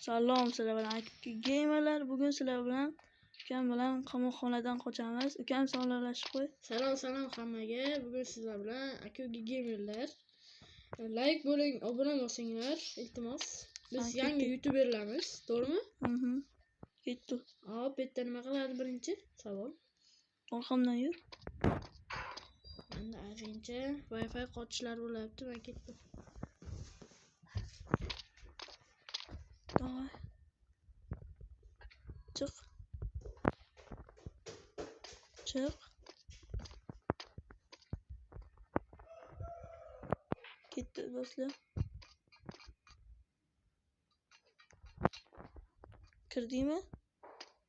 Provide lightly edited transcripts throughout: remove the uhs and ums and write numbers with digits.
Salom sizlar bilan gamerlar. Bugun sizlar bilan ukam bilan qamoqxonadan qochamiz. Ukam salomlashib qo'y. Salom hammaga. Bugun sizlar bilan Akugi gamerlar. Like bo'ling, obuna bo'lsanglar, iltimos. Biz yangi youtuberlarmiz, to'g'rimi? Ketdi. Hop, bitta nima qiladi birinchi? Savol. Orqamdan yur. Endi birinchi Wi-Fi qochishlar bo'lyapti, men ketdim. Davay. Chiq. Ketdi do'stlar. Kirdingmi?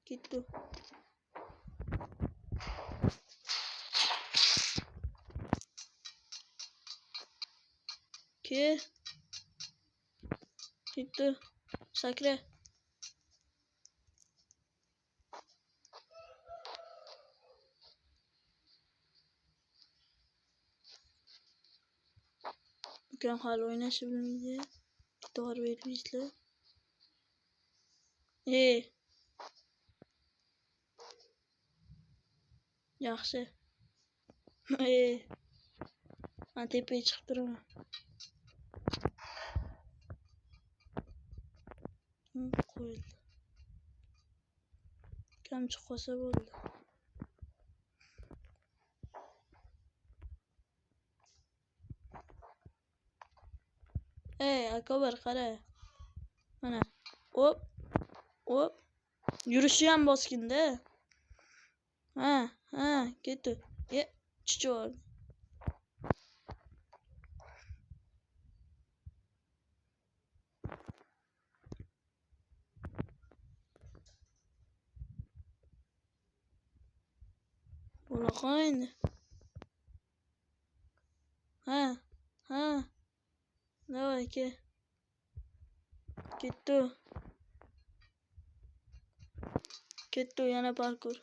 Ketdi. Ketdi. Sakra. Ukam hali o'ynashni bilmaydi. E'tibor bermaysizlar. Yaxshi. Men tepaga chiqib turaman. Qo'yildi. Ukam chiqib qolsa bo'ldi. Akobar qara. Mana. Hop. Yurishi ham boskinda. Ketdi. Chichor. Bo'laqo'yn. Davay ke. Ketdi yana parkur.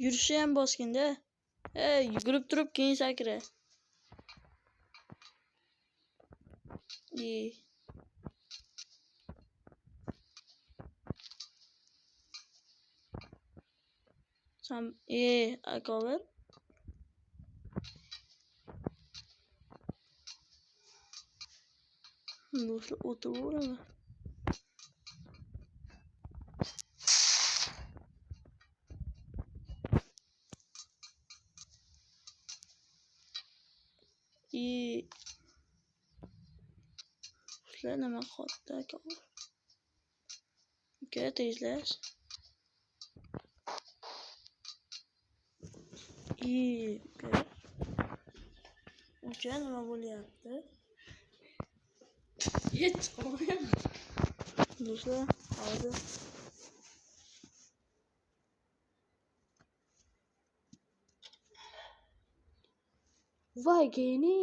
Yurishi ham boskinda. Yugurib turib keyin sakra. Akobar. Do'stlar o'tiraveramiz. Sizlar nima qotdi akobar? Uka tezlash. Uka nima bo'lyapti? Hech olmayman. Do'stlar, hozir Voy geni.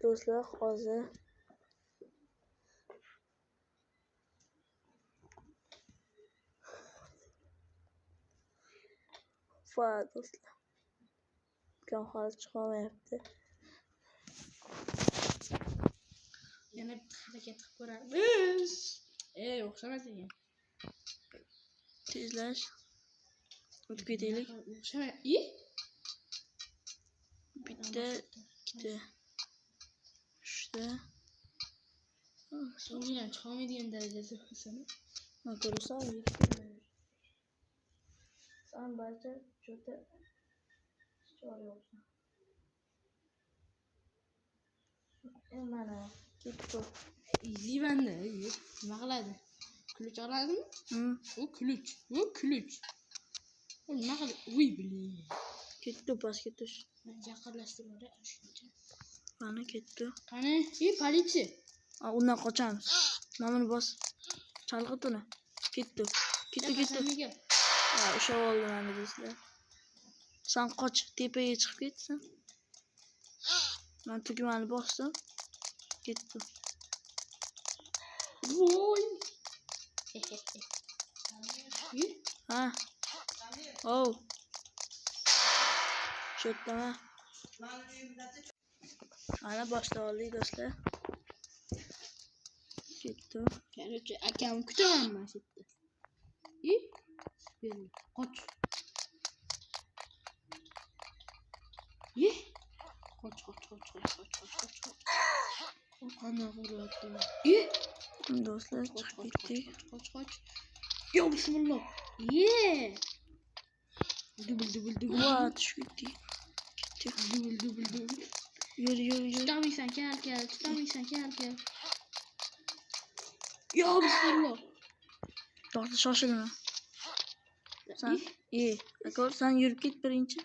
Do'stlar, hozir do'stlar. Ukam hozir chiqolmayapti. Yana bitta harakat qilib ko'ramiz. O'xshamas ekan. Tezlash. O'tib ketaylik. Bitta, ikkita, uchta. So'ngidan chiqolmaydigan darajada bo'lsam. Men ko'rsam, sen barcha cho'ta chiqaryapsan. Mana ketdi. Easy banda. Nima qiladi? Kulich oladimi? U kulich. Nima qiladi? Uy bilay. Ketdi, pastga tush. Yaqinlashtirib shuncha. Mana ketdi. Qani? Politsiya. Undan qochamiz. Nomini bos. Chalg'it uni. Ketdi. Ushlab oldim meni do'stlar. Sen qoch, tepaga chiqib ketsin. Men tugmani bosdim. Ketdi. Voy. Cho'ttama. Ana boshla oldik do'stlar. ketdi. Короче, akam kutaman men shu yerda. Belli. Qoch. Qoch. Qanday uryapti? Do'stlar chiqib ketdik. Qoch. Yo bismillah. Dubl. Va tushib ketdik. Ketdik. Dubl. Yur. Tutamaysan, kel. Yo bismillah. To'xta, shoshilma. Sen akor sen yurib ket birinchi.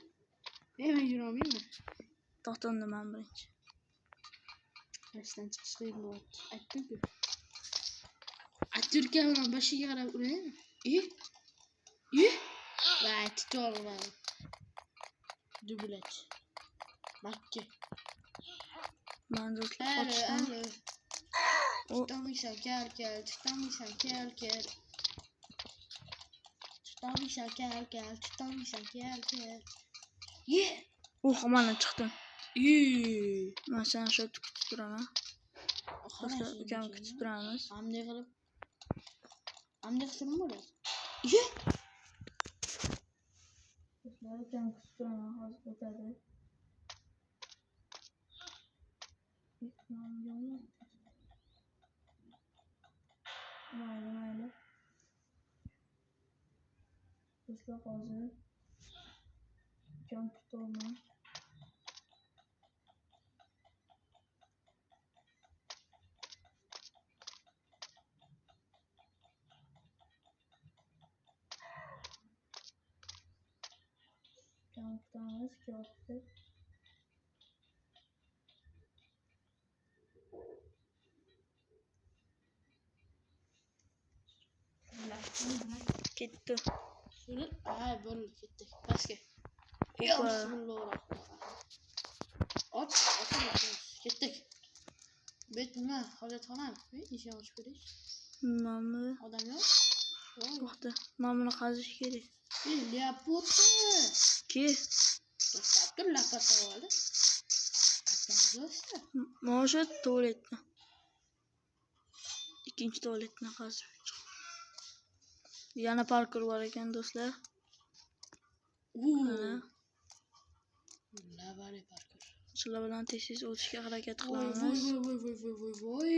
Men yuraolmayman. To'xta unda men birinchi. Ashdan chiqish qiyin bo'lyapti. Aytdim-ku. Atirka bilan boshiga qarab uraymi? Va tutorman. Dublaj. Makka. Men do'stlar qochdim. Tutamaysan, kel. Tutamaysan, kel. Mana chiqdim. Men seni shu kutib turaman. Do'stlar ukam kutib turamiz. Amne qilib bo'ladi. Do'stlar ukam kutib turaman, hozir o'tadi. Mayli. Do'stlar hozir ukam kutaman. Kutamiz, kelyapti. Ketdi. Shuni bo'ldi ketdik. Pastga. Bismillah. Ot. Ketdik. Bet nima? Hojatxonami? Eshik ochib ko'rish. Mana Odam yo'q. to'xta. Men buni qazish kerak. Leopolda. Ke. To'xtatib lapata oldi. Do'stlar. Mana shu tualetni. Ikkinchi tualetni qazib chiq. Yana parkur bor ekan do'stlar. Mana. Lavali parkur. Shular bilan tez o'tishga harakat qilamiz. Voy,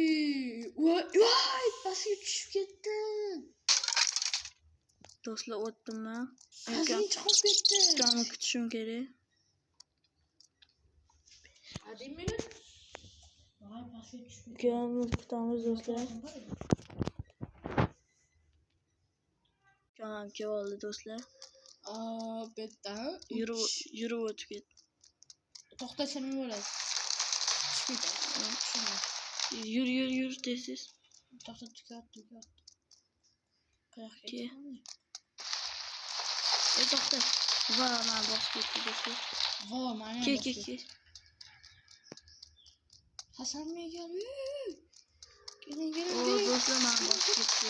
pastga tushib ketdim. Do'stlar o'tdimmi? Pastga chiqib ketdim. Ukamni kutishim kerak. 1 minut. Voy, pastga tushib ketdim. Ukamni kutamiz do'stlar. Ukam keldi do'stlar. Betdan Yurib o'tib ketdi. To'xtasa nima bo'ladi? Tushib ketadi. Yur tez. To'xtab tukyapti. Qayoqqa Ke. ketdi? To'xta. Va men bosib ketdi do'stlar. Voy, mana Ke. Hasan Megal. Keling. Do'stlar men bosib ketdi.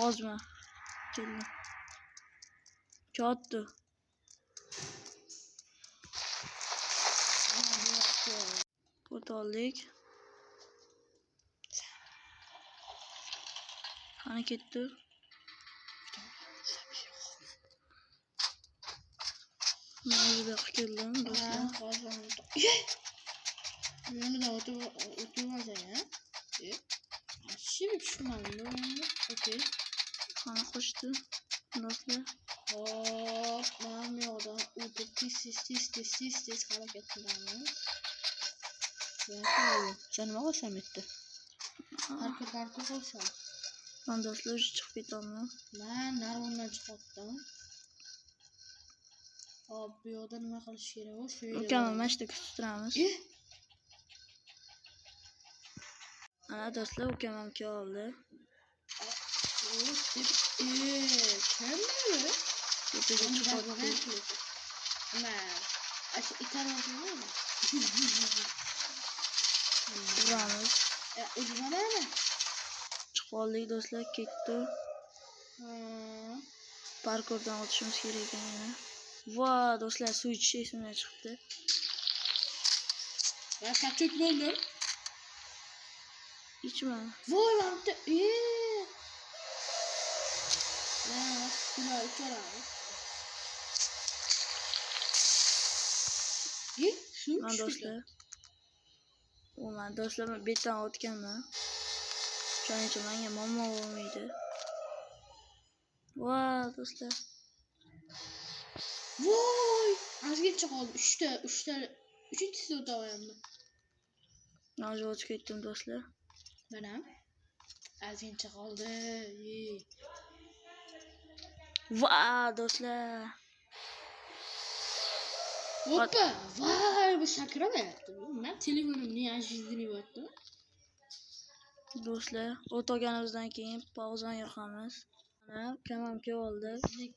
Ozma. Keldim. Katta. O'toldik. Qani ketdi. Men juda keldim do'stlar. Yanında oturmazsan ya. Şimdi tushmadim. Okey. Qani qo'shdi do'stlar. Hop, men bu yoqdan o'tib tez harakat qilaman. Sen nima qilsam etdi? Parkur qilsam. Men do'stlar chiqib ketaman. Men narvondan chiqdim. Hop, bu yoqda nima qilish kerak o? Shu yerda. Ukamni mana shu kutib turamiz. Ana do'stlar, ukam ham keldi. Kimdir? Ko'chaga chiqyapti. İtalyan Uramiz. Uzmanami? Chiqib oldik do'stlar, ketdi. Parkurdan o'tishimiz kerak ekan yana. Va do'stlar, suv ichish esimdan chiqdi. Ben kaçak buldum. ichma. Voy manta. Şuna içelim. Şu Men do'stlar. Men do'stlar betdan o'tganman. Shuning uchun menga muammo bo'lmaydi. Va do'stlar. Voy! Azgacha qoldi. 3-ta o'taverdim. Hozir o'tib ketdim do'stlar. Mana azgacha qoldi. Va do'stlar. Hoppa! Voy, bu sakramayapti. Men telefonimni yashirdim deyapti. Do'stlar, o'tganimizdan keyin pauzani yoqamiz. Mana kamam keldi.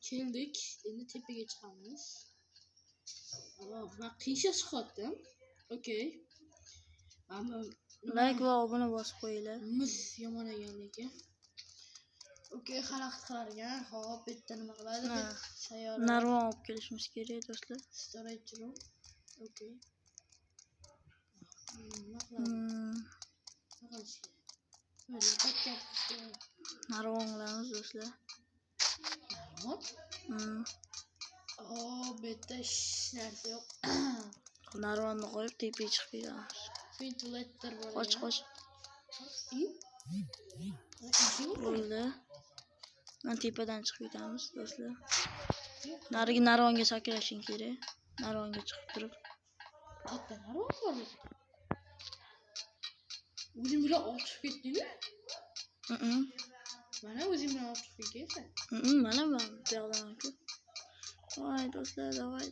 Keldik. Endi tepaga chiqamiz. Men qiysha chiqyaptim. Okey. Ammo Like va obuna bosib qo'yinglar. mis yomon ekan lekin. Okey, xalaqit qilar ekan. Hop, bitta nima qiladi? Sayyora. Narvon olib kelishimiz kerak do'stlar. Storage room. Okey. Nima qiladi? Böyle bakacak. Narvon qilamiz do'stlar. Narvon? Bitta narsa yo'q. Narvonni qo'yib tepaga chiqib ketamiz. Ventilator bor. Qoch. Bo'ldi. Men tepadan chiqib ketamiz do'stlar. Narigi narvonga sakrashing kerak. Narvonga chiqib turib. Katta narvon bormi? O'zing bilan ortib ketdingmi? Mana o'zing bilan ortib ketgansan. Mana men bu yoqdaman-ku. Voy do'stlar, davay.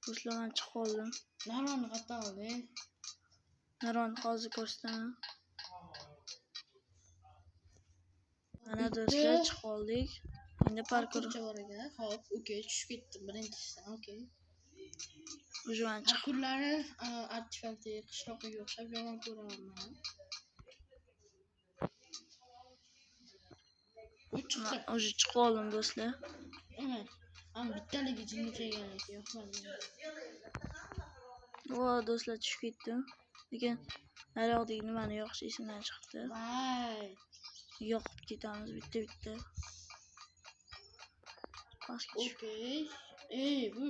Do'stlar, men chiqib qoldim. Narvonni qayerdan olding? Narvonni hozir ko'rsataman. Mana do'stlar, chiqib qoldik. Endi parkur bor ekan. Hop, okey, tushib ketdim birinchisidan. Okey. O'zman chiqib. Parkurlarni artefakti qishloqqa o'xshab yomon ko'raman. O'zi chiqib qoldim do'stlar. Ama bittaligi jinni kelganligi yo'qmadi. Voy do'stlar, tushib ketdim. Lekin naryoqdagi nimani yoqish esimdan chiqdi. Voy. Yoqib ketamiz bitta. Okey. Bu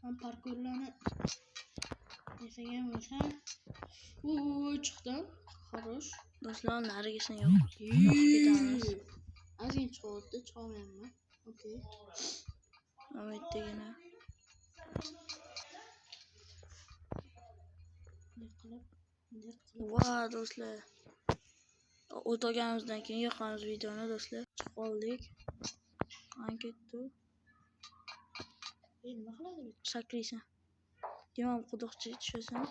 men parkurlarni yasagan bo'lsam, chiqdim. Xo'sh. Do'stlar, narigisini yoqib ketamiz. Ozgina chiqyapti, chiqolmayapman. Okey. Umidligina. Va do'stlar. O'tganimizdan keyin yoqamiz videoni do'stlar. Chiqib qoldik. Qani ketdi. Nima qiladi? Sakraysan. Demak, quduqcha tushasan.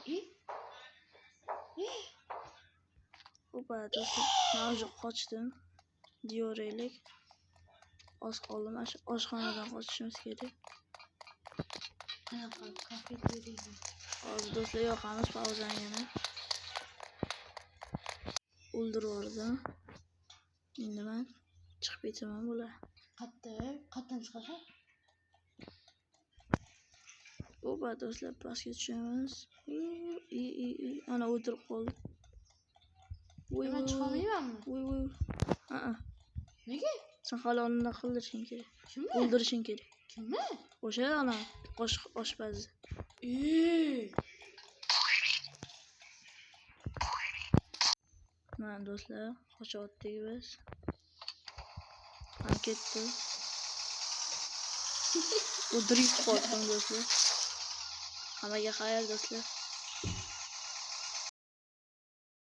Opa do'stlar, men hozir qochdim. Diyoraylik. Oz qoldi. Mana shu oshxonadan qochishimiz kerak. Qanaqa kafeteriya? Hozir do'stlar yoqamiz pauzani yana. O'ldirib yubordim. Endi men chiqib ketaman bular. Qayerdan chiqasan? Opa do'stlar, pastga tushamiz. Ana o'tirib qoldi. Men chiqolmaymanmi? Nega? Sen hali undan qildirishing kerak. Kimni? O'ldirishing kerak. Kimni? O'sha ana oshpazni. Mana do'stlar, qochyaptik biz. Qani ketdi. O'ldirib qo'ydim do'stlar. Hammaga xayr do'stlar.